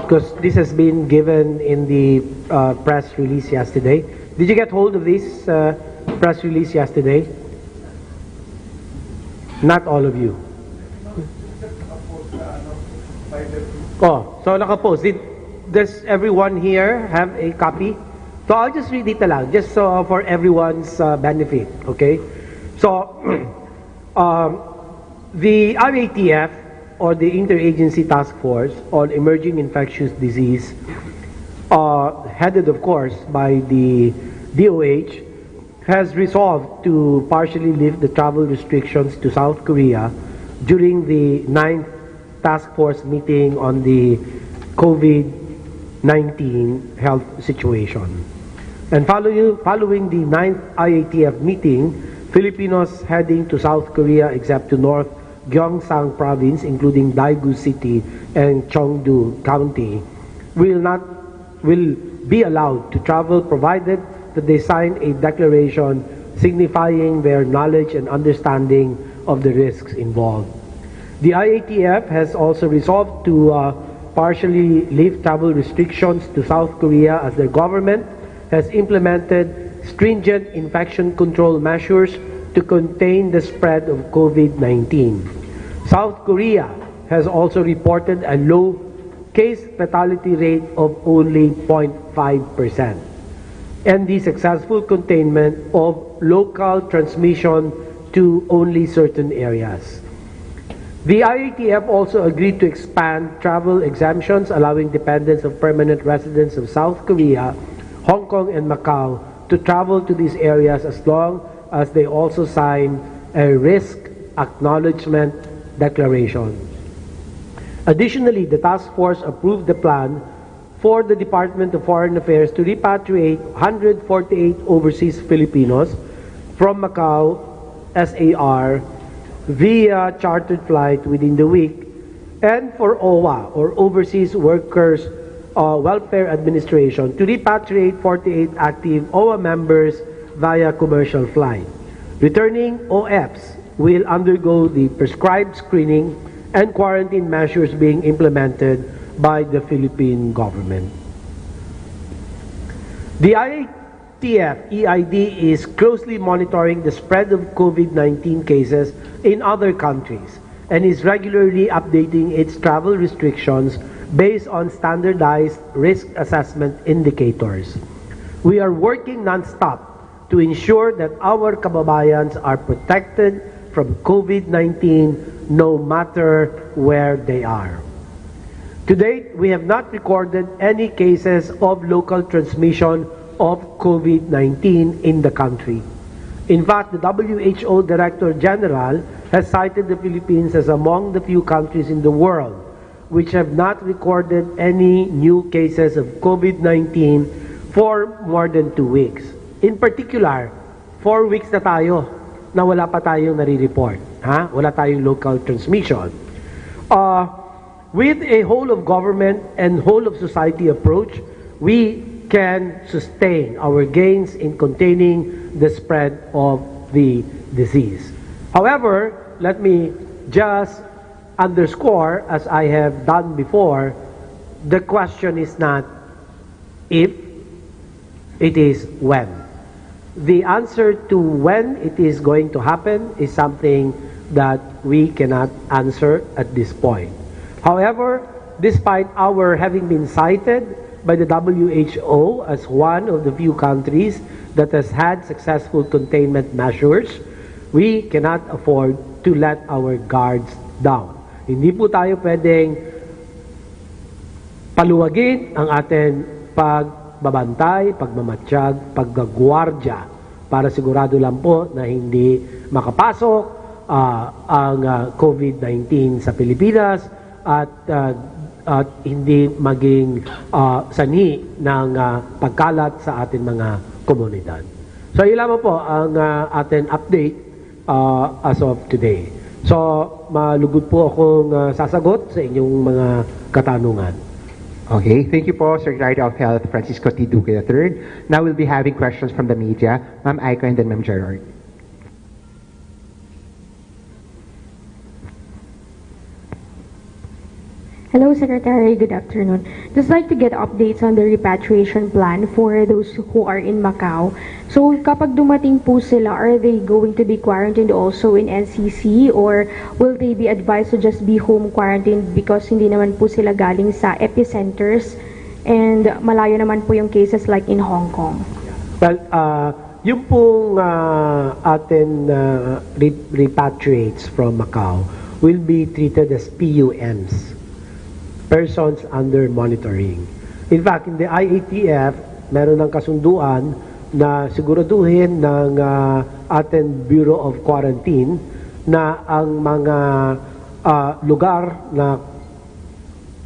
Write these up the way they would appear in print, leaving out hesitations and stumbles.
because this has been given in the press release yesterday. Did you get hold of this press release yesterday? Not all of you. Oh, so nakapost. Does everyone here have a copy? So I'll just read it lang, just so for everyone's benefit, okay? So, the RATF, or the Interagency Task Force on Emerging Infectious Disease, headed of course by the DOH, has resolved to partially lift the travel restrictions to South Korea during the 9th Task Force meeting on the COVID-19 health situation. And following the 9th IATF meeting, Filipinos heading to South Korea except to North Gyeongsang Province, including Daegu City and Cheongdu County, will be allowed to travel provided that they sign a declaration signifying their knowledge and understanding of the risks involved. The IATF has also resolved to partially lift travel restrictions to South Korea as their government has implemented stringent infection control measures to contain the spread of COVID-19. South Korea has also reported a low case fatality rate of only 0.5% and the successful containment of local transmission to only certain areas. The IATF also agreed to expand travel exemptions allowing dependents of permanent residents of South Korea, Hong Kong, and Macau to travel to these areas as long as they also sign a risk acknowledgement declaration. Additionally, the task force approved the plan for the Department of Foreign Affairs to repatriate 148 overseas Filipinos from Macau SAR via chartered flight within the week, and for OWA, or Overseas Workers Welfare Administration, to repatriate 48 active OWA members via commercial flight. Returning OFs will undergo the prescribed screening and quarantine measures being implemented by the Philippine government. The IATF EID is closely monitoring the spread of COVID-19 cases in other countries and is regularly updating its travel restrictions based on standardized risk assessment indicators. We are working non-stop to ensure that our kababayans are protected from COVID-19 no matter where they are. To date, we have not recorded any cases of local transmission of COVID-19 in the country. In fact, the WHO Director General has cited the Philippines as among the few countries in the world which have not recorded any new cases of COVID-19 for more than 2 weeks. In particular, 4 weeks na tayo na wala pa tayong nare-report. Wala tayong local transmission. With a whole of government and whole of society approach, we can sustain our gains in containing the spread of the disease. However, let me just underscore, as I have done before, the question is not if, it is when. The answer to when it is going to happen is something that we cannot answer at this point. However, despite our having been cited by the WHO as one of the few countries that has had successful containment measures, we cannot afford to let our guards down. Hindi po tayo pwedeng paluwagin ang ating pagbabantay, pagmamatsyag, paggagwardya para sigurado lang po na hindi makapasok ang COVID-19 sa Pilipinas at hindi maging sanhi ng pagkalat sa ating mga komunidad. So, yun lamang po ang ating update as of today. So, malugod po akong sasagot sa inyong mga katanungan. Okay, thank you po, Secretary of Health Francisco T. Duque III. Now we'll be having questions from the media. Ma'am Aiko and then Ma'am Gerard. Hello, Secretary. Good afternoon. Just like to get updates on the repatriation plan for those who are in Macau. So, kapag dumating po sila, are they going to be quarantined also in NCC or will they be advised to just be home quarantined because hindi naman po sila galing sa epicenters and malayo naman po yung cases like in Hong Kong? Well, yung pong atin repatriates from Macau will be treated as PUMs, persons under monitoring. In fact, in the IATF, meron ng kasunduan na siguraduhin ng ating Bureau of Quarantine na ang mga lugar na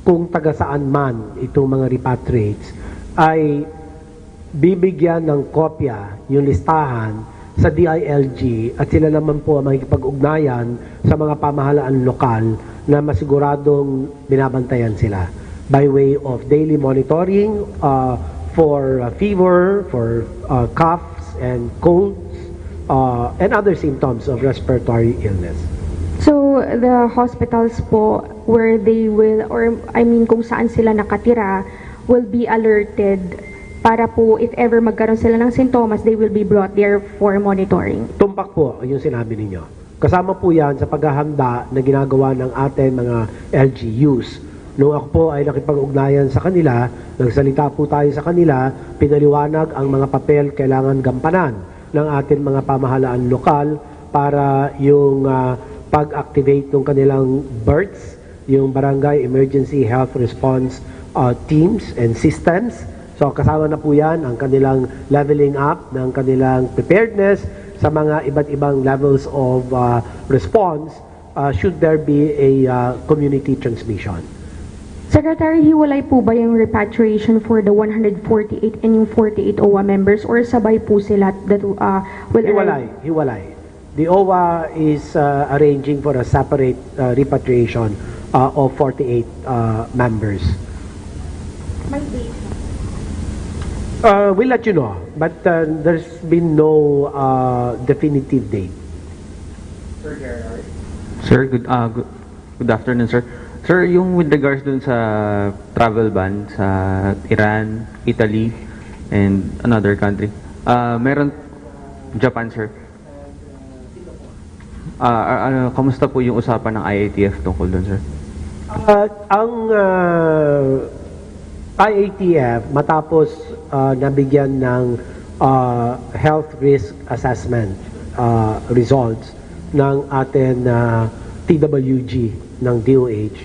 kung taga saan man itong mga repatriates ay bibigyan ng kopya yung listahan sa DILG at sila naman po ang makikipag-ugnayan sa mga pamahalaan lokal na masiguradong binabantayan sila by way of daily monitoring for fever, for coughs and colds, and other symptoms of respiratory illness. So, the hospitals po where they will, or I mean kung saan sila nakatira, will be alerted para po if ever magkaroon sila ng sintomas, they will be brought there for monitoring. Tumpak po yung sinabi ninyo. Kasama po yan sa paghahanda na ginagawa ng ating mga LGUs. Nung ako po ay nakipag-ugnayan sa kanila, nagsalita po tayo sa kanila, pinaliwanag ang mga papel kailangan gampanan ng ating mga pamahalaan lokal para yung pag-activate ng kanilang BERTs, yung Barangay Emergency Health Response teams and systems. So kasama na po yan ang kanilang leveling up ng kanilang preparedness sa mga iba't ibang levels of response should there be a community transmission. Secretary, hiwalay po ba yung repatriation for the 148 and yung 48 OWA members or sabay po sila that will Hiwalay. The OWA is arranging for a separate repatriation of 48 members. May date. We'll let you know, but there's been no definitive date. Sir, good afternoon, sir. Sir, yung with regards dun sa travel ban sa Iran, Italy, and another country, meron Japan, sir. Kamusta po yung usapan ng IATF tungkol dun, sir? Ang IATF matapos nabigyan ng health risk assessment results ng atin TWG ng DOH,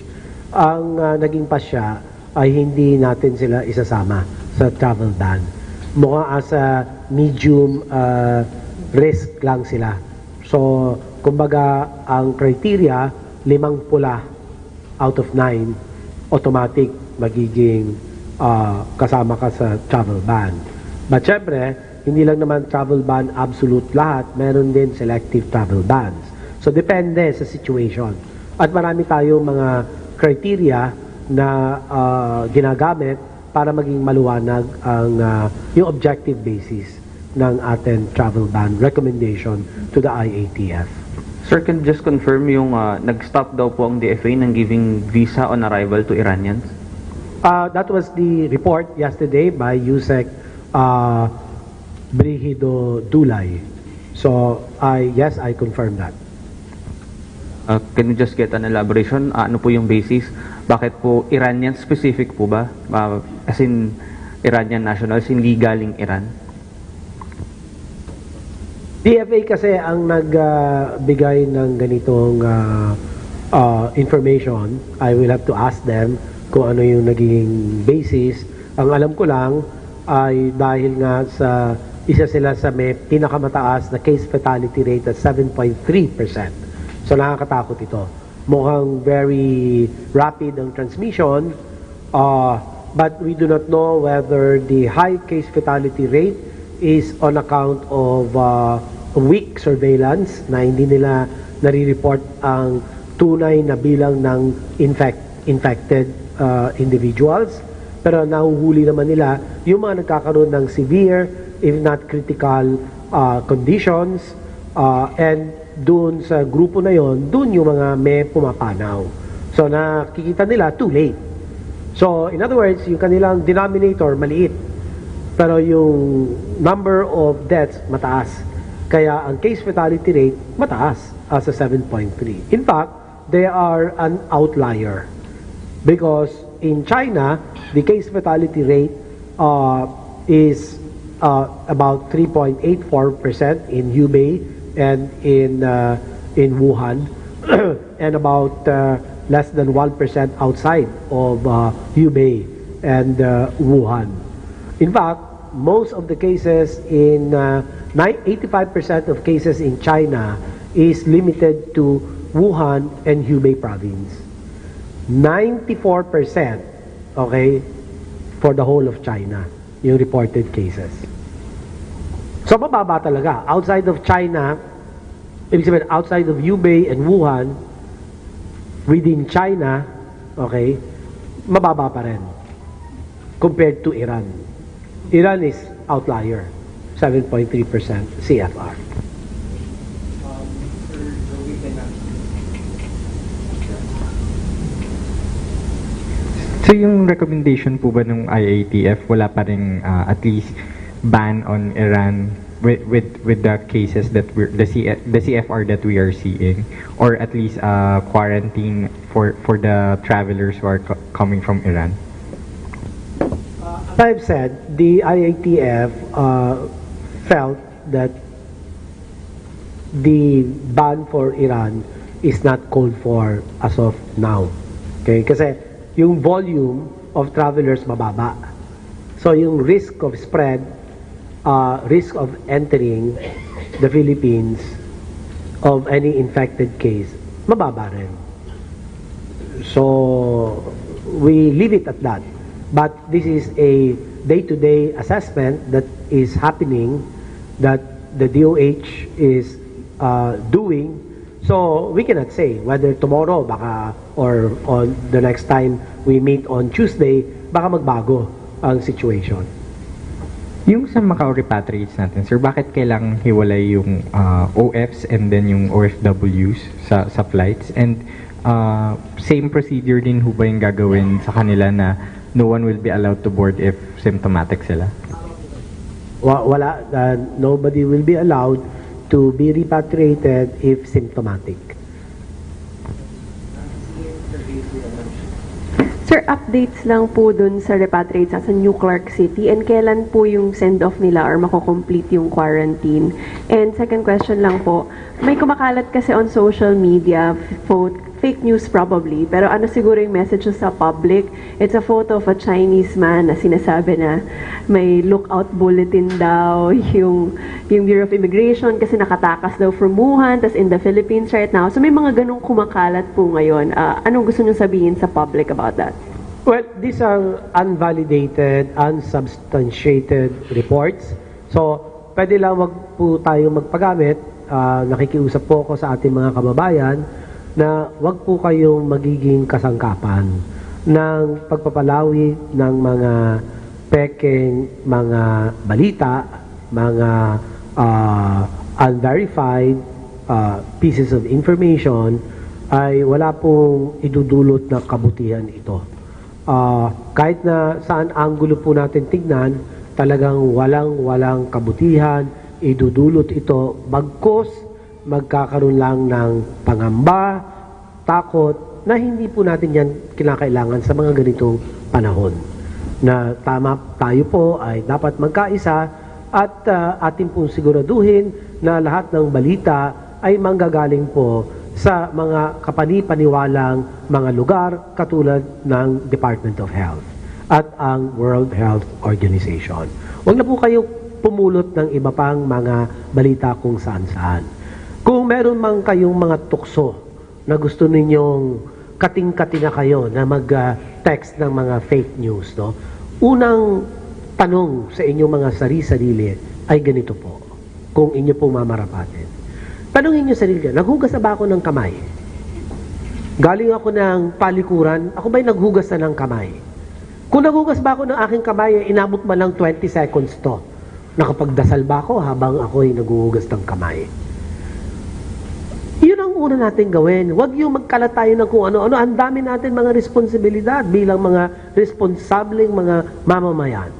ang naging pasya ay hindi natin sila isasama sa travel ban. Mukha as a medium risk lang sila. So, kumbaga, ang criteria, 5 pula out of 9, automatic magiging kasama ka sa travel ban. But syempre, hindi lang naman travel ban absolute lahat, meron din selective travel bans. So, depende sa situation. At marami tayong mga criteria na ginagamit para maging maluwanag ang yung objective basis ng ating travel ban recommendation to the IATF. Sir, can you just confirm yung nag-stop daw po ang DFA ng giving visa on arrival to Iranians? That was the report yesterday by ASEC Brigido Dulay. So, yes, I confirm that. Can you just get an elaboration? Ano po yung basis? Bakit po Iranian specific po ba? As in Iranian nationals, hindi galing Iran? DFA kasi ang nagbigay ng ganitong information. I will have to ask them kung ano yung naging basis. Ang alam ko lang ay dahil nga sa isa sila sa may pinakamataas na case fatality rate at 7.3%. So nakakatakot ito. Mukhang very rapid ang transmission, but we do not know whether the high case fatality rate is on account of weak surveillance na hindi nila nare-report ang tunay na bilang ng infected individuals. Pero nahuhuli naman nila yung mga nagkakaroon ng severe, if not critical conditions, and doon sa grupo na yon, doon yung mga may pumapanaw. So nakikita nila too late. So in other words, yung kanilang denominator maliit, pero yung number of deaths mataas. Kaya ang case fatality rate mataas as a 7.3. In fact, they are an outlier because in China, the case fatality rate is about 3.84% in Hubei and in Wuhan, and about less than 1% outside of Hubei and Wuhan. In fact, most of the cases in 85% of cases in China is limited to Wuhan and Hubei province. 94%, okay, for the whole of China, yung reported cases. So mababa talaga. Outside of China, ibig sabihin, outside of Hubei and Wuhan, within China, okay, mababa pa rin compared to Iran. Iran is outlier, 7.3% CFR. So yung recommendation po ba ng IATF, wala pa rin at least ban on Iran with the cases that the CFR that we are seeing, or at least quarantine for the travelers who are coming from Iran? As I've said, the IATF felt that the ban for Iran is not called for as of now. Okay? Kasi yung volume of travelers mababa. So yung risk of spread, risk of entering the Philippines of any infected case, mababa rin. So we leave it at that. But this is a day-to-day assessment that is happening, that the DOH is doing. So we cannot say whether tomorrow baka or on the next time we meet on Tuesday, baka magbago ang situation. Yung sa Macau repatriates natin, sir, bakit kailangang hiwalay yung OFs and then yung OFWs sa flights? And same procedure din ho ba yung gagawin sa kanila na no one will be allowed to board if symptomatic sila? Wala, nobody will be allowed to be repatriated if symptomatic. Sir, updates lang po dun sa repatriates sa New Clark City, and kailan po yung send-off nila or mako-complete yung quarantine? And second question lang po, may kumakalat kasi on social media, fake news probably, pero ano siguro yung message sa public? It's a photo of a Chinese man na sinasabi na may lookout bulletin daw yung Bureau of Immigration kasi nakatakas daw from Wuhan, tas in the Philippines right now. So may mga ganong kumakalat po ngayon. Anong gusto niyo sabihin sa public about that? Well, these are unvalidated, unsubstantiated reports. So, pwede lang wag po tayo magpagamit. Nakikiusap po ako sa ating mga kababayan na wag po kayong magiging kasangkapan ng pagpapalawi ng mga pekeng mga balita, mga unverified pieces of information, ay wala pong idudulot na kabutihan ito. Kahit na saan anggulo po natin tignan, talagang walang kabutihan, idudulot ito, bagkos magkakaroon lang ng pangamba, takot, na hindi po natin yan kinakailangan sa mga ganitong panahon. Na tama tayo po ay dapat magkaisa at atin pong siguraduhin na lahat ng balita ay manggagaling po sa mga kapanipaniwalang mga lugar katulad ng Department of Health at ang World Health Organization. Huwag na po kayo pumulot ng iba pang mga balita kung saan-saan. Kung meron mang kayong mga tukso na gusto ninyong kating-kati na kayo na mag-text ng mga fake news, no? Unang tanong sa inyong mga sarili ay ganito po, kung inyo pong mamarapatin. Tanungin nyo sarili, naghugas na ba ako ng kamay? Galing ako ng palikuran, ako ba'y naghugas na ng kamay? Kung naghugas ba ako ng aking kamay, inabot ba lang 20 seconds to? Nakapagdasal ba ako habang ako'y naghuhugas ng kamay? Yun ang yung una natin gawin. Huwag yung magkalat tayo ng kung ano-ano. Ang dami natin mga responsibilidad bilang mga responsableng mga mamamayan.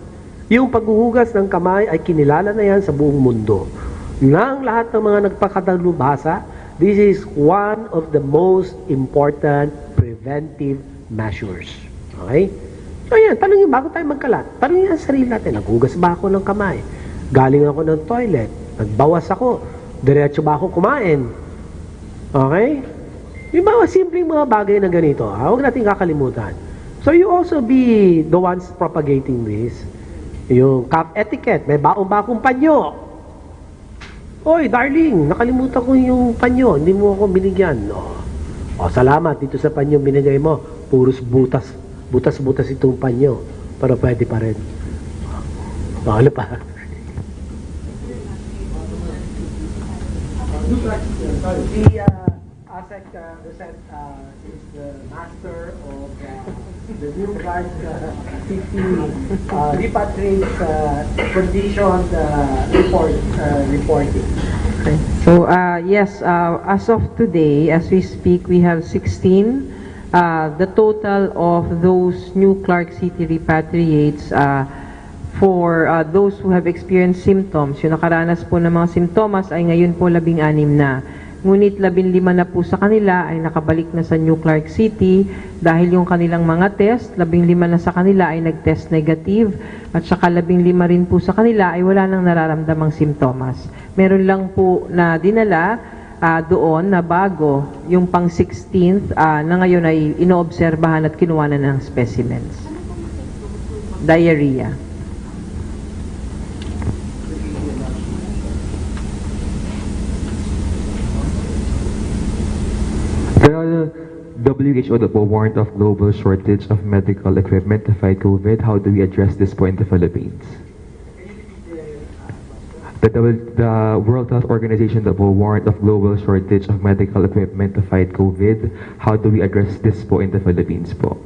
Yung paghuhugas ng kamay ay kinilala na yan sa buong mundo. Ng lahat ng mga nagpakadalubhasa, this is one of the most important preventive measures. Okay? So yan, tanong yung bago tayo magkalat. Tanong yung sarili natin, naghugas ba ako ng kamay? Galing ako ng toilet? Nagbawas ako? Diretso ba ako kumain? Okay? Yung mga simpleng mga bagay na ganito, huwag natin kakalimutan. So you also be the ones propagating this. Yung cup etiquette, may baon ba akong panyo? Oy, darling, nakalimutan ko yung panyo, hindi mo ako binigyan. O, salamat dito sa panyo binigay mo. Puros butas, butas itong panyo. Pero pwede pa rin. Ano pa? The ASEC is the master of the new guard city repatriate condition reporting. Okay. So, yes, as of today, as we speak, we have 16. The total of those new Clark City repatriates for those who have experienced symptoms, yung nakaranas po ng mga simptomas ay ngayon po 16 na. Ngunit 15 na po sa kanila ay nakabalik na sa New Clark City dahil yung kanilang mga test, 15 na sa kanila ay nag-test negative at saka 15 rin po sa kanila ay wala nang nararamdamang simptomas. Meron lang po na dinala doon na bago yung pang 16th na ngayon ay inoobserbahan at kinuha na ng specimens. Diarrhea. The WHO warned of global shortage of medical equipment to fight COVID. How do we address this point in the Philippines? The World Health Organization warned of global shortage of medical equipment to fight COVID. How do we address this point in the Philippines po?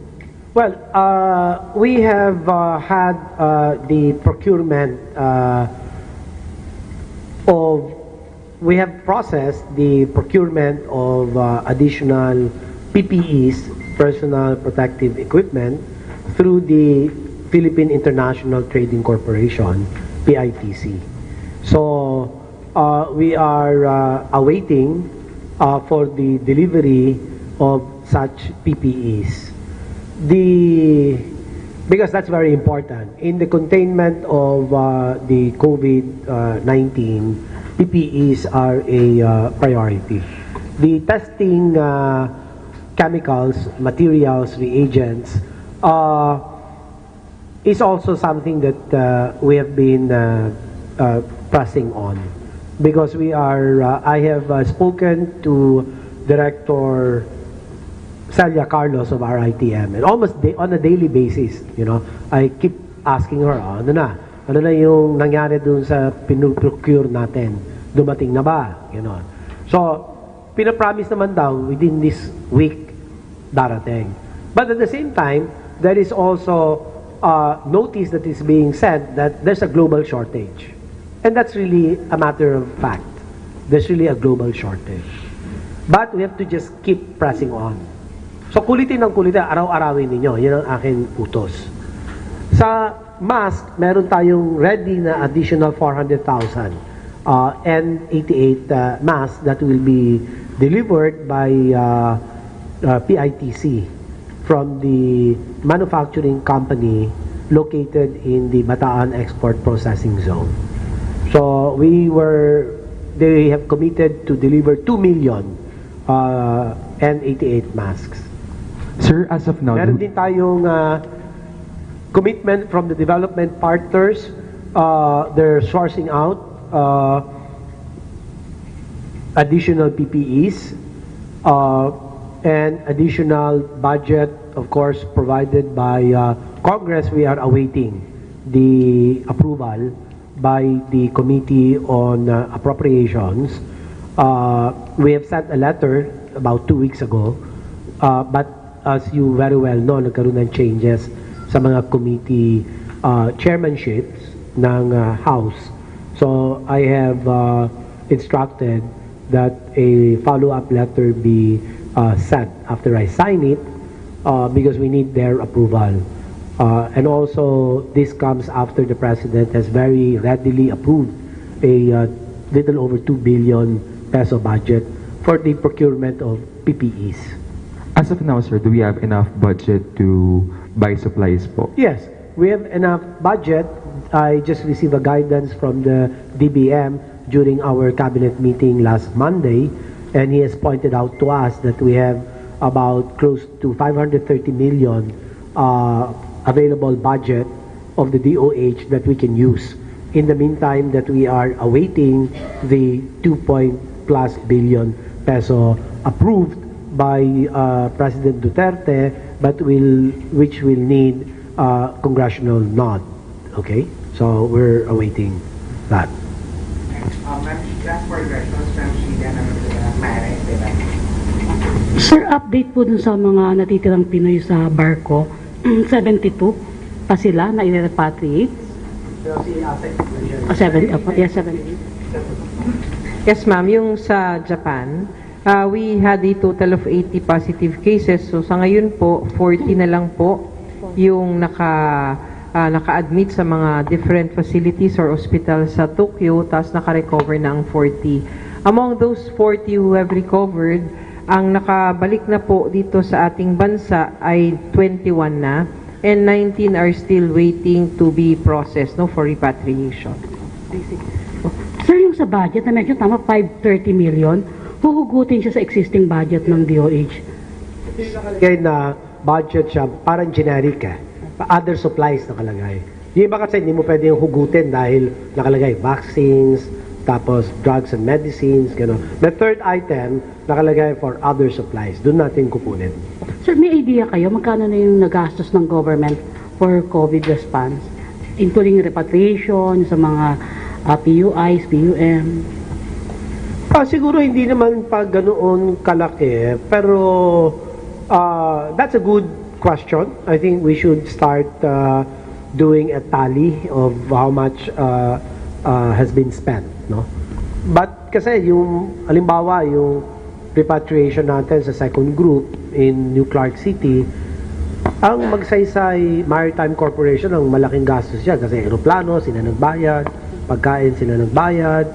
Well, we have had the procurement we have processed the procurement of additional PPEs, personal protective equipment, through the Philippine International Trading Corporation, PITC. So, we are awaiting for the delivery of such PPEs. Because that's very important. In the containment of the COVID-19, PPEs are a priority. The testing chemicals, materials, reagents is also something that we have been pressing on. Because we are, I have spoken to Director Celia Carlos of RITM, and almost on a daily basis, you know, I keep asking her, ano na yung nangyari dun sa pinuprocure natin? Dumating na ba? You know. So, pinapromise naman daw within this week darating. But at the same time, there is also notice that is being said that there's a global shortage. And that's really a matter of fact. There's really a global shortage. But we have to just keep pressing on. So kulitin ng kulitin, araw-arawin ninyo. Yan ang aking utos. Sa mask, meron tayong ready na additional 400,000 N88 masks that will be delivered by PITC from the manufacturing company located in the Bataan Export Processing Zone. So they have committed to deliver 2 million N88 masks. Sir, as of now, Meron din tayong commitment from the development partners. They're sourcing out additional PPEs and additional budget, of course, provided by Congress. We are awaiting the approval by the Committee on Appropriations. We have sent a letter about 2 weeks ago, but as you very well know, nagkaroon ng changes sa mga committee chairmanships ng House. So I have instructed that a follow-up letter be sent after I sign it because we need their approval. And also, this comes after the President has very readily approved a little over 2 billion peso budget for the procurement of PPEs. As of now, sir, do we have enough budget to buy supplies po? Yes, we have enough budget. I just received a guidance from the DBM during our cabinet meeting last Monday, and he has pointed out to us that we have about close to 530 million available budget of the DOH that we can use. In the meantime, that we are awaiting the 2+ billion peso approved by President Duterte, but which will need congressional nod. Okay, so we're awaiting that. Sir, update po dun sa mga natitirang Pinoy sa barko. 72 pa sila na i-repatriate. Yes, 70. Yes, ma'am. Yung sa Japan, we had a total of 80 positive cases. So sa ngayon po, 40 na lang po yung naka-admit sa mga different facilities or hospitals sa Tokyo, tapos naka-recover na ang 40. Among those 40 who have recovered, ang nakabalik na po dito sa ating bansa ay 21 na, and 19 are still waiting to be processed for repatriation. Sir, yung sa budget na medyo tama, 530 million, huhugutin siya sa existing budget ng DOH. Kaya na budget siya, parang generic other supplies nakalagay. Yung iba kasi hindi mo pwede yung hugutin dahil nakalagay vaccines, tapos drugs and medicines, gano'n. May third item, nakalagay for other supplies. Doon natin kukunin. Sir, may idea kayo magkano na yung nagastos ng government for COVID response, including repatriation sa mga PUIs, PUM? Siguro hindi naman pa ganoon kalaki, pero that's a good question. I think we should start doing a tally of how much has been spent, no? But kasi yung halimbawa yung repatriation natin sa second group in New Clark City, ang Magsaysay Maritime Corporation ang malaking gastos yan kasi eroplano sila nagbayad, pagkain sila nagbayad,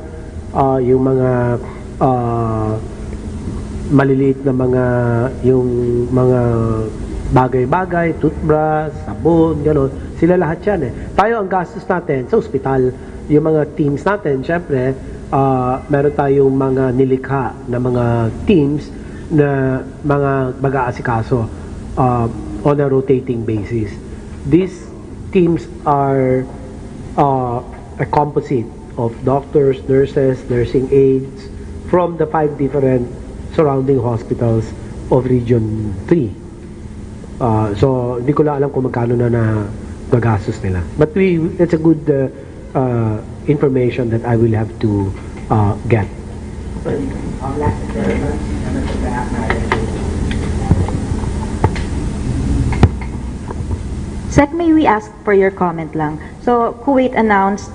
yung mga maliliit na mga bagay-bagay, toothbrush, sabon, gano'n, sila lahat yan Tayo ang gastos natin sa ospital, yung mga teams natin, syempre, meron tayong mga nilikha na mga teams na mga mag-aasikaso on a rotating basis. These teams are a composite of doctors, nurses, nursing aides from the 5 different surrounding hospitals of Region 3. So, hindi ko lang alam kung magkano na nagastos nila. But it's a good information that I will have to get. Sec, may we ask for your comment lang? So, Kuwait announced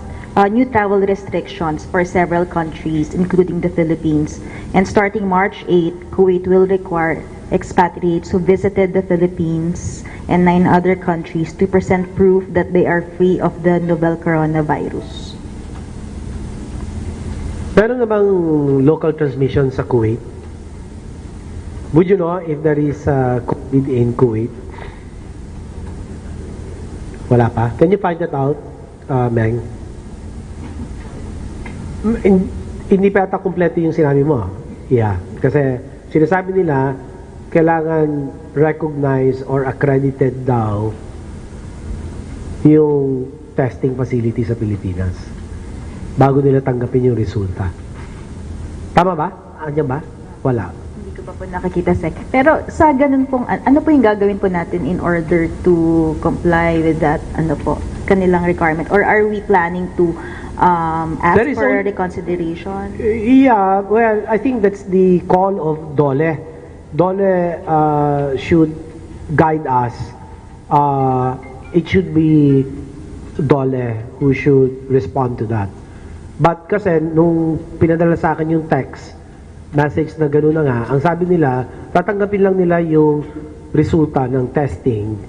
new travel restrictions for several countries, including the Philippines. And starting March 8, Kuwait will require expatriates who visited the Philippines and 9 other countries to present proof that they are free of the novel coronavirus. Meron namang local transmission sa Kuwait? Would you know if there is COVID in Kuwait? Wala pa? Can you find that out, Meng? Hindi pa ata kumpleto yung sinabi mo. Yeah. Kasi sinasabi nila, kailangan recognize or accredited daw yung testing facility sa Pilipinas bago nila tanggapin yung resulta. Tama ba? Andiyan ba? Wala. Hindi ko pa po nakakita, Sec. Pero sa ganun pong, ano po yung gagawin po natin in order to comply with that, kanilang requirement? Or are we planning to ask for reconsideration? Yeah, well, I think that's the call of DOLE. DOLE should guide us. It should be DOLE who should respond to that. But kasi nung pinadala sa akin yung text message na gano'n na nga, ang sabi nila, tatanggapin lang nila yung resulta ng testing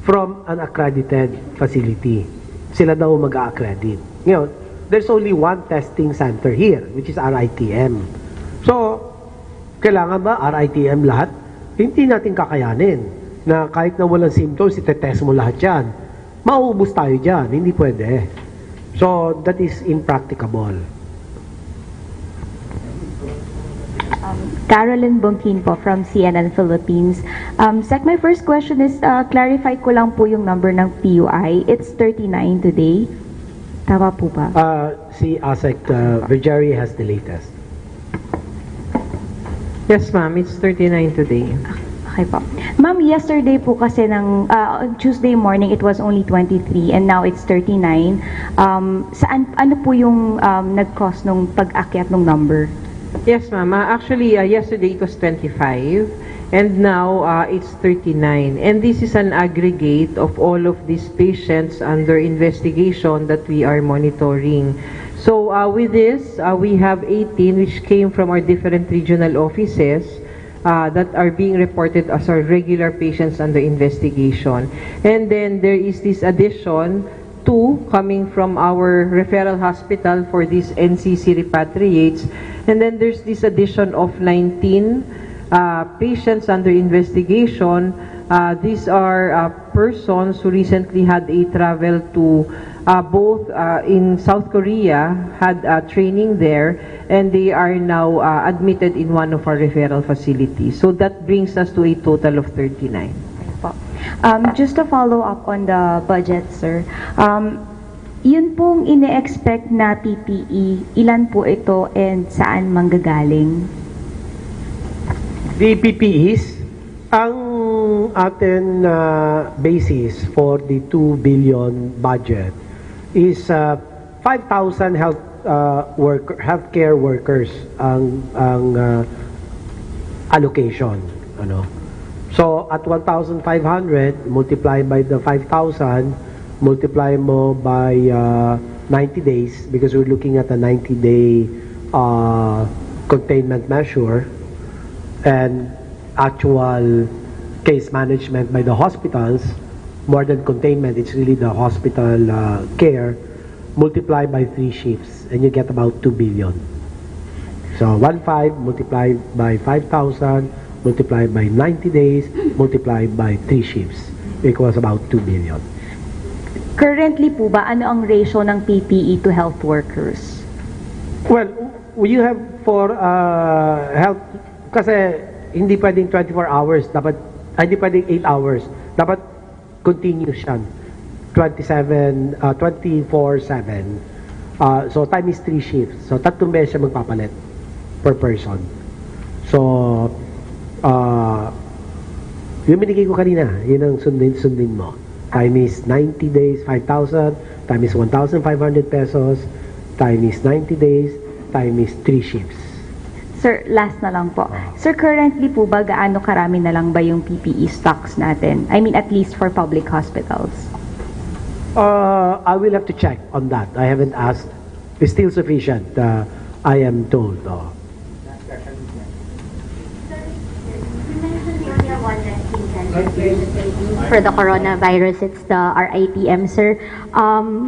from an accredited facility. Sila daw mag-a-accredit. Ngayon, there's only one testing center here, which is RITM. So, kailangan ba RITM lahat? Hindi natin kakayanin na kahit na walang symptoms, itetest mo lahat yan. Mauubos tayo dyan. Hindi pwede. So, that is impracticable. Carolyn Bongkin po from CNN Philippines. Sec, my first question is, clarify ko lang po yung number ng PUI. It's 39 today. Tama po ba? Si ASEC Vergeire has the latest. Yes, ma'am. It's 39 today. Okay po. Ma'am, yesterday po kasi ng Tuesday morning, it was only 23 and now it's 39. Ano po yung nag-cause nung pag-akyat ng number? Yes, ma'am. Actually, yesterday it was 25 and now it's 39. And this is an aggregate of all of these patients under investigation that we are monitoring. So with this, we have 18 which came from our different regional offices that are being reported as our regular patients under investigation. And then there is this addition, 2 coming from our referral hospital for these NCC repatriates. And then there's this addition of 19 patients under investigation. These are persons who recently had a travel to both in South Korea, had training there, and they are now admitted in one of our referral facilities. So that brings us to a total of 39. Just to follow up on the budget, sir. Yun pong ine-expect na PPE, ilan po ito and saan manggagaling? The PPEs, ang atin basis for the 2 billion budget is 5,000 healthcare workers ang allocation. So at 1,500 multiply by the 5,000, multiply mo by 90 days because we're looking at a 90-day containment measure, and actual case management by the hospitals, more than containment, it's really the hospital care, multiply by 3 shifts and you get about 2 billion. So 1.5 multiplied by 5,000 multiplied by 90 days multiplied by 3 shifts equals about 2 billion. Currently po ba, ano ang ratio ng PPE to health workers? Well, you have for health, kasi hindi pwedeng 24 hours, dapat, hindi pwedeng 8 hours, dapat continuous yan, 24/7. So time is 3 shifts, so 3 beses siya magpapalit per person. So yung binigay ko kanina, yun ang sundin mo. Time is 90 days, 5,000. Time is 1,500 pesos. Time is 90 days. Time is 3 shifts. Sir, last na lang po. Sir, currently po ba gaano karami na lang ba yung PPE stocks natin? I mean, at least for public hospitals. I will have to check on that. I haven't asked. It's still sufficient, I am told. For the coronavirus, it's the RITM, sir.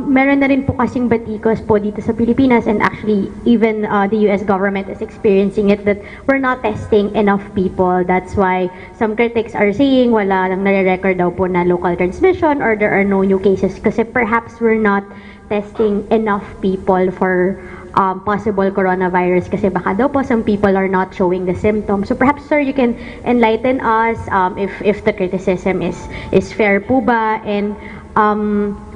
Meron na rin po kasing batikos po dito sa Pilipinas, and actually even the US government is experiencing it, that we're not testing enough people. That's why some critics are saying wala lang nare-record daw po na local transmission or there are no new cases kasi perhaps we're not testing enough people for possible coronavirus kasi baka daw po some people are not showing the symptoms. So perhaps, sir, you can enlighten us if the criticism is fair po ba, and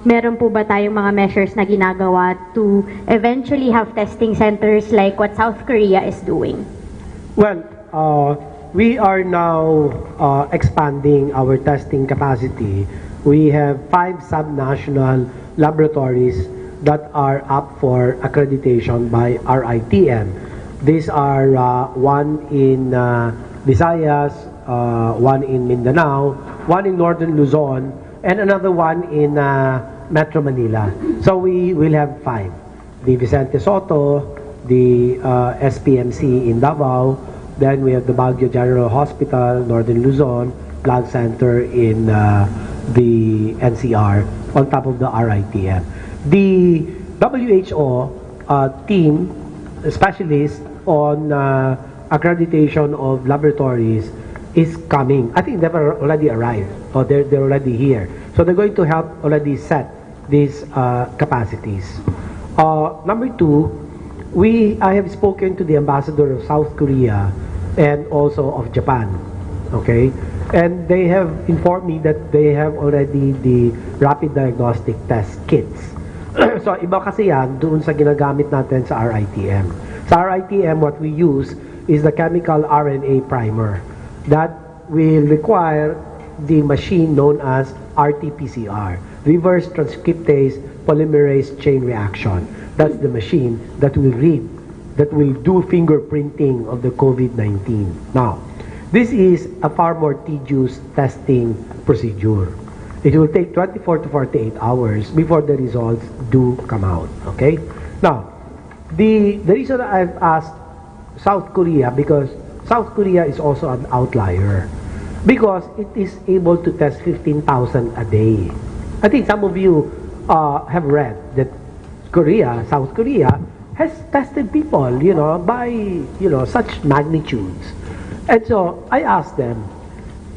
meron po ba tayong mga measures na ginagawa to eventually have testing centers like what South Korea is doing? Well, we are now expanding our testing capacity. We have 5 subnational laboratories that are up for accreditation by RITM. These are one in Visayas, one in Mindanao, one in Northern Luzon, and another one in Metro Manila. So we will have 5. The Vicente Soto, the SPMC in Davao. Then we have the Baguio General Hospital, Northern Luzon, Plug Center in the NCR, on top of the RITM. The WHO team, specialist on accreditation of laboratories, is coming. I think they've already arrived, or they're already here. So they're going to help already set these capacities. Number two, I have spoken to the ambassador of South Korea and also of Japan, okay? And they have informed me that they have already the rapid diagnostic test kits. So iba kasi yan doon sa ginagamit natin sa RITM. Sa RITM, what we use is the chemical RNA primer that will require the machine known as RT-PCR, reverse transcriptase polymerase chain reaction. That's the machine that will read, that will do fingerprinting of the COVID-19. Now, this is a far more tedious testing procedure. It will take 24 to 48 hours before the results do come out, okay? Now, the reason I've asked South Korea, because South Korea is also an outlier, because it is able to test 15,000 a day. I think some of you have read that South Korea has tested people, by, such magnitudes. And so I asked them,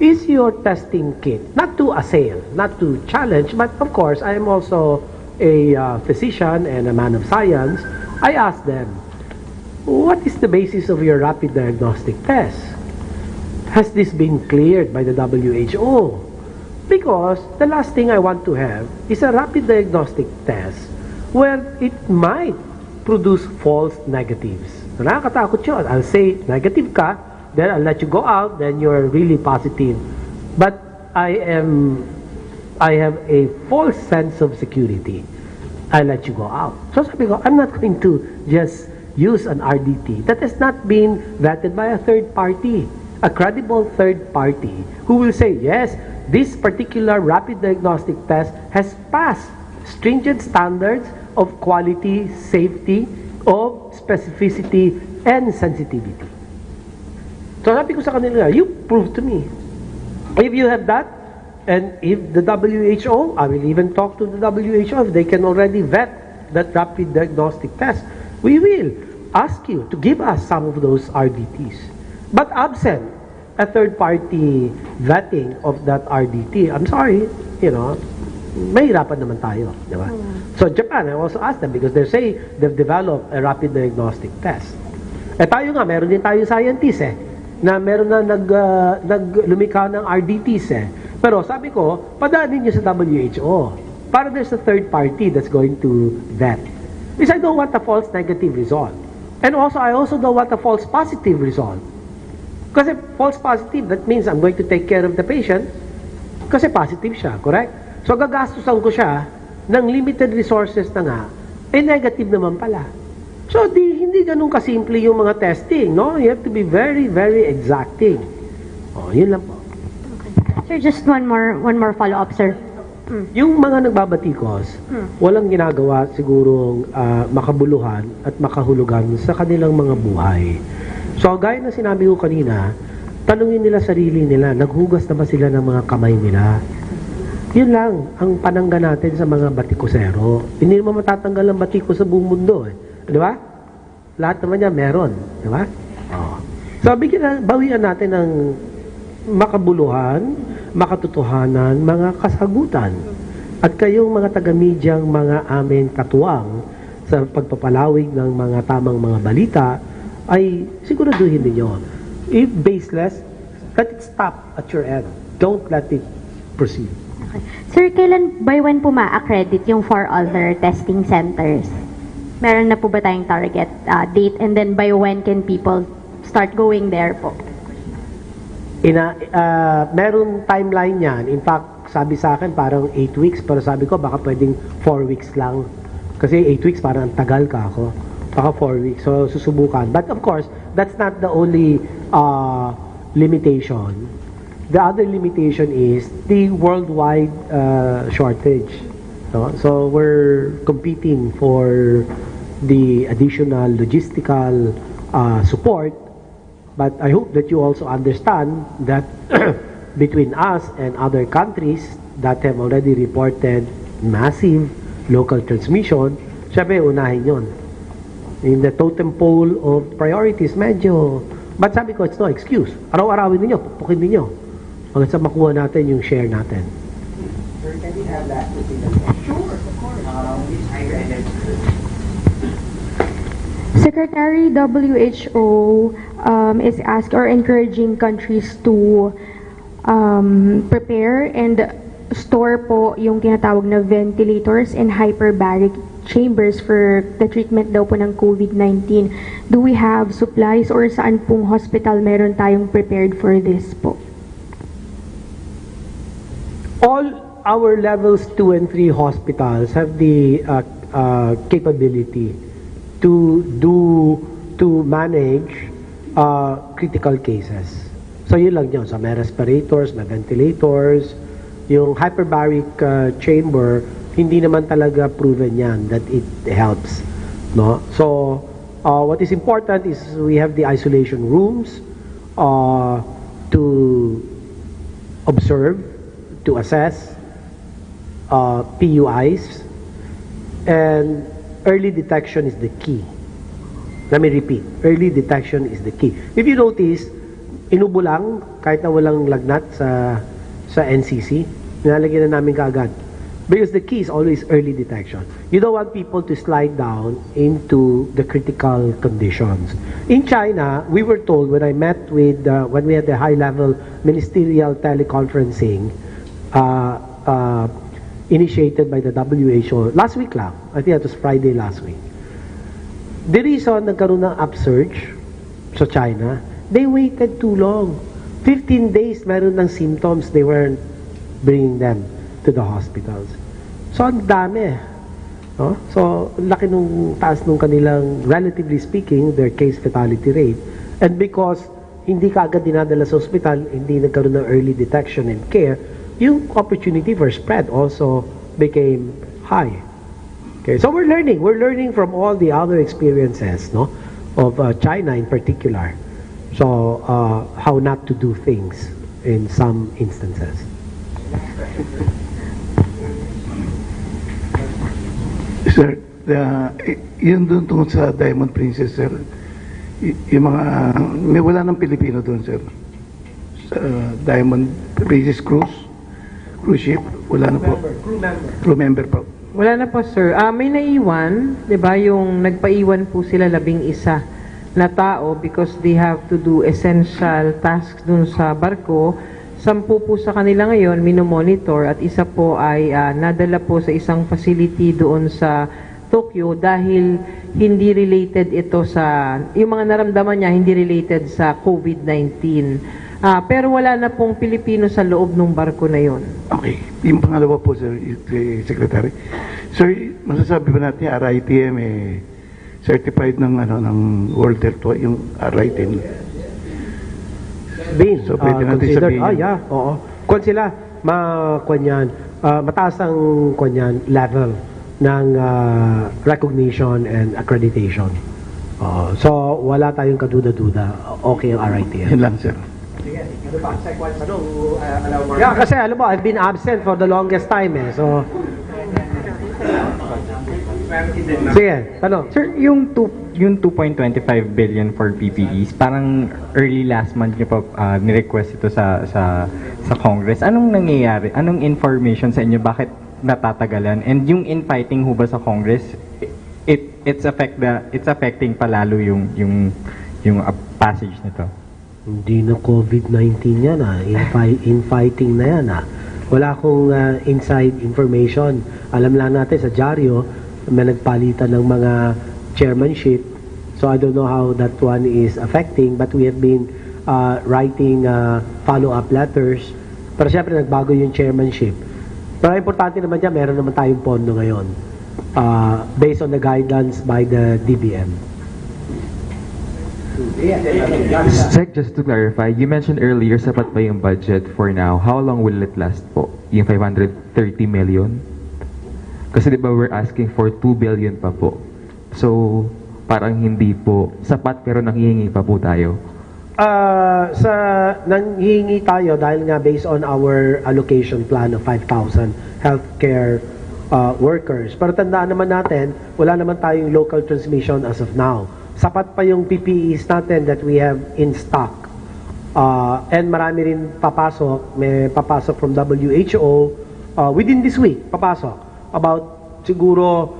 is your testing kit, not to assail, not to challenge, but of course I am also a physician and a man of science. I asked them, what is the basis of your rapid diagnostic test? Has this been cleared by the WHO? Because the last thing I want to have is a rapid diagnostic test where it might produce false negatives. Nakakatakot yun. I'll say negative ka, then I'll let you go out, then you're really positive. But I have a false sense of security. I let you go out. So sabi ko, I'm not going to just use an RDT that has not been vetted by a third party, a credible third party who will say, yes, this particular rapid diagnostic test has passed stringent standards of quality, safety, of specificity, and sensitivity. So sabi ko sa kanila, you prove to me. If you have that, and if the WHO, I will even talk to the WHO if they can already vet that rapid diagnostic test, we will ask you to give us some of those RDTs. But absent a third-party vetting of that RDT, I'm sorry, mahirapan naman tayo, di ba? So Japan, I also asked them because they say they've developed a rapid diagnostic test. Tayo nga, meron din tayo scientists na meron na lumikha ng RDTs Pero sabi ko, padaanin niyo sa WHO para there's a third party that's going to vet. Because I don't want a false negative result. And also, I also don't want a false positive result. Kasi false positive, that means I'm going to take care of the patient kasi positive siya, correct? So gagastusan ko siya ng limited resources na nga, negative naman pala. So hindi ganun kasimple yung mga testing, no? You have to be very, very exacting. Yun lang po. Sir, just one more follow-up, sir. Yung mga nagbabatikos, walang ginagawa sigurong makabuluhan at makahulugan sa kanilang mga buhay. So, gaya na sinabi ko kanina, tanungin nila sarili nila, naghugas na ba sila ng mga kamay nila? Yun lang ang panangga natin sa mga batikosero. Hindi naman matatanggal ang batiko sa buong mundo. Di ba? Lahat naman niya meron. Di ba? So, bawian natin ng makabuluhan, makatotohanan, mga kasagutan. At kayong mga taga-medyang mga amin katuwang sa pagpapalawig ng mga tamang mga balita, ay siguraduhin ninyo. If baseless, let it stop at your end. Don't let it proceed. Okay. Sir, by when po ma-accredit yung 4 other testing centers? Meron na po ba tayong target date? And then by when can people start going there po? Meron timeline yan. In fact, sabi sa akin parang 8 weeks, pero sabi ko baka pwedeng 4 weeks lang. Kasi 8 weeks parang tagal ka ako. Baka 4 weeks. So, susubukan. But of course, that's not the only limitation. The other limitation is the worldwide shortage. No? So, we're competing for the additional logistical support. But I hope that you also understand that between us and other countries that have already reported massive local transmission, syempre unahin yon. In the totem pole of priorities, medyo, but sabi ko, it's no excuse. Araw-arawin ninyo, pupukin ninyo. Hanggang sa makuha natin yung share natin. Sir, can we have that? Sure, of course. Secretary, WHO is asked or encouraging countries to prepare and store po yung tinatawag na ventilators and hyperbaric chambers for the treatment daw po ng COVID-19. Do we have supplies or saan pong hospital meron tayong prepared for this po? All our levels 2 and 3 hospitals have the capability to manage critical cases. So yun lang yun. So may respirators, may ventilators. Yung hyperbaric chamber, hindi naman talaga proven yan that it helps. No? So what is important is we have the isolation rooms to observe, to assess PUIs, and early detection is the key. Let me repeat, early detection is the key. If you notice, inubo lang, kahit na walang lagnat sa NCC, nilalagyan na namin kaagad. Because the key is always early detection. You don't want people to slide down into the critical conditions. In China, we were told when I met with, when we had the high-level ministerial teleconferencing initiated by the WHO, last week lang, I think that was Friday last week. The reason nagkaroon ng upsurge sa China, they waited too long. 15 days meron ng symptoms, they weren't bringing them to the hospitals. So, ang dami. No? So, laki nung taas nung kanilang, relatively speaking, their case fatality rate. And because hindi ka agad dinadala sa hospital, hindi nagkaroon ng early detection and care, yung opportunity for spread also became high. Okay, so we're learning from all the other experiences, no, of China in particular. So, how not to do things in some instances. Sir, yun doon tungkol sa Diamond Princess, sir. Yung mga, may wala ng Pilipino doon, sir. Sa Diamond Princess cruise ship, wala na po. Crew member po. Wala na po, sir. May naiwan, di ba, yung nagpaiwan po sila 11 na tao because they have to do essential tasks dun sa barko. 10 po sa kanila ngayon, minomonitor, at isa po ay nadala po sa isang facility doon sa Tokyo dahil hindi related ito sa, yung mga naramdaman niya, hindi related sa COVID-19. Pero wala na pong Pilipino sa loob ng barko na yon. Okay. Yung pangalawa po, sir, Secretary. Sir, masasabi ba natin RITM certified ng World Health, yung RITM? Bin, so, pwede natin sabihin. Yeah, oo. Kung sila, mataas ang level ng recognition and accreditation. So, wala tayong kaduda-duda. Okay ang RITM. Yan lang, sir. Yeah, kasi alam mo, I've been absent for the longest time so sige, tanong. Sir, yung 2.25 billion for PPEs, parang early last month niyo pa ni-request ito sa Congress. Anong nangyayari? Anong information sa inyo? Bakit natatagalan? And yung infighting ho ba sa Congress, it's affecting palalo yung passage nito? Hindi na COVID-19 yan infighting na yan Wala akong inside information. Alam lang natin sa dyaryo, may nagpalitan ng mga chairmanship. So I don't know how that one is affecting, but we have been writing follow-up letters. Pero syempre nagbago yung chairmanship. Pero importante naman dyan, meron naman tayong pondo ngayon based on the guidelines by the DBM. Sec, just to clarify, you mentioned earlier sapat pa yung budget for now. How long will it last po? Yung 530 million? Kasi di ba we're asking for 2 billion pa po. So, parang hindi po sapat pero nanghihingi pa po tayo. Sa nanghihingi tayo dahil nga based on our allocation plan of 5,000 healthcare workers. Pero tandaan naman natin, wala naman tayong local transmission as of now. Sapat pa yung PPEs natin that we have in stock. And marami rin papasok, may papasok from WHO within this week, papasok. About siguro,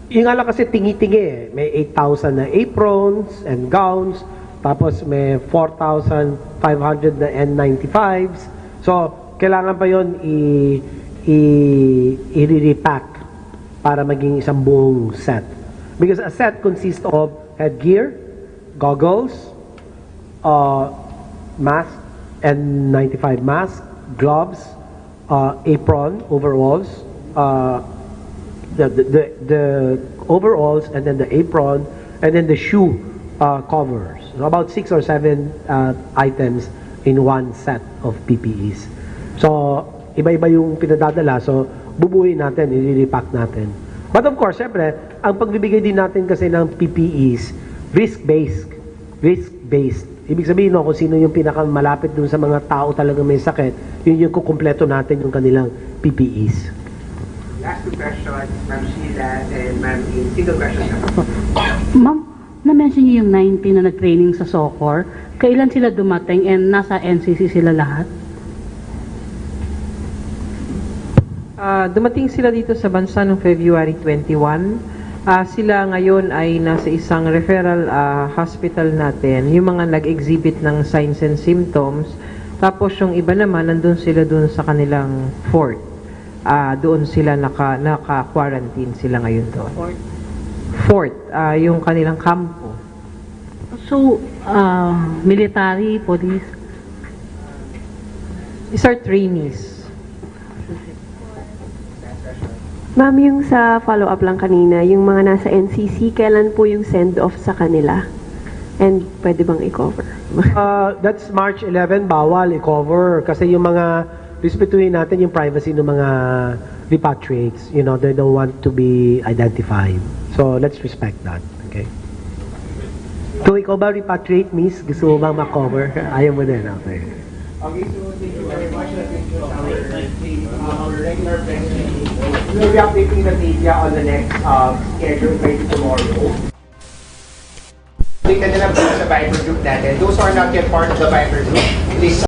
yung ala kasi tingi-tingi may 8,000 na aprons and gowns, tapos may 4,500 na N95s. So, kailangan pa yon i-repack para maging isang buong set. Because a set consists of headgear, goggles, mask, N95 mask, gloves, apron, overalls, the overalls, and then the apron, and then the shoe covers. So about 6 or 7 items in one set of PPEs. So, iba-iba yung pinadadala. So, bubuuin natin, i-repack natin. But of course, syempre, ang pagbibigay din natin kasi ng PPEs, risk-based. Risk-based. Ibig sabihin, no, kung sino yung pinakamalapit dun sa mga tao talagang may sakit, yun yung kukumpleto natin yung kanilang PPEs. Last 2 questions, Ma'am Sheila and Ma'am In. Single question na. Ma'am, na-mention niyo yung 19 na nag-training sa SOCOR. Kailan sila dumating and nasa NCC sila lahat? Dumating sila dito sa bansa noong February 21. Sila ngayon ay nasa isang referral hospital natin, yung mga nag-exhibit ng signs and symptoms. Tapos yung iba naman, nandun sila dun sa kanilang fort. Doon sila naka-quarantine sila ngayon doon. Fort, yung kanilang kampo. So, military, police? These are trainees. Ma'am, yung sa follow-up lang kanina, yung mga nasa NCC, kailan po yung send-off sa kanila? And pwede bang i-cover? That's March 11, bawal i-cover. Kasi yung mga, respetuhin natin yung privacy ng mga repatriates. You know, they don't want to be identified. So, let's respect that. Okay? Kung ikaw ba repatriate, miss, gusto mo bang ma-cover? Ayaw mo din. Okay. Okay, so thank you very much. Our regular press meeting. We will be updating the media on the next schedule maybe tomorrow. Update na lang po sa Viber group natin. Those who are not yet part of the Viber group, please